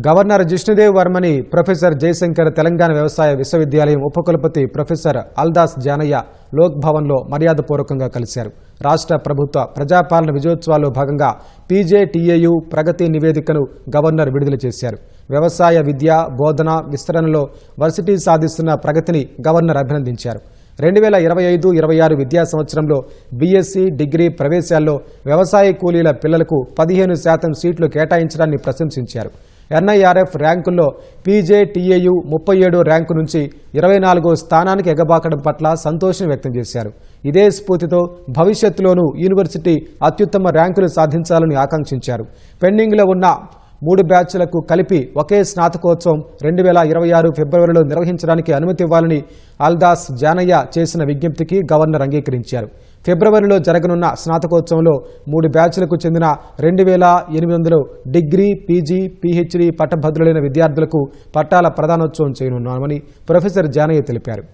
Governor Jishnu Dev వర్మని professor Jayashankar Telangana వ్యవసాయ విశ్వవిద్యాలయం ఉపకులపతి ప్రొఫెసర్ అల్దాస్ జానయ్య లోక్ భవన్లో మర్యాదపూర్వకంగా కలిశారు. రాష్ట్ర ప్రభుత్వ ప్రజాపాలన విజయోత్సవాల్లో భాగంగా పీజేటీఏయూ ప్రగతి నివేదికను గవర్నర్ విడుదల చేశారు. వ్యవసాయ విద్య బోధన విస్తరణలో వర్సిటీ సాధిస్తున్న ప్రగతిని గవర్నర్ అభినందించారు. 2025-26 విద్యా సంవత్సరంలో బీఎస్సీ డిగ్రీ ప్రవేశాల్లో వ్యవసాయ కూలీల పిల్లలకు 15% సీట్లు కేటాయించడాన్ని ప్రశంసించారు. ఎన్ఐఆర్ఎఫ్ ర్యాంకుల్లో పీజేటీఏయూ 37 ర్యాంకు నుంచి 24వ స్థానానికి ఎగబాకడం పట్ల సంతోషం వ్యక్తం చేశారు. ఇదే స్ఫూర్తితో భవిష్యత్తులోనూ యూనివర్సిటీ అత్యుత్తమ ర్యాంకులు సాధించాలని ఆకాంక్షించారు. పెండింగ్లో ఉన్న 3 బ్యాచ్లకు కలిపి ఒకే స్నాతకోత్సవం 2026 ఫిబ్రవరిలో నిర్వహించడానికి అనుమతి ఇవ్వాలని అల్దాస్ జానయ్య చేసిన విజ్ఞప్తికి గవర్నర్ అంగీకరించారు. ఫిబ్రవరిలో జరగనున్న స్నాతకోత్సవంలో 3 బ్యాచ్లకు చెందిన 2800 డిగ్రీ, పీజీ, పీహెచ్డీ పట్టభద్రులైన విద్యార్థులకు పట్టాల ప్రదానోత్సవం చేయనున్నామని ప్రొఫెసర్ జానయ్య తెలిపారు.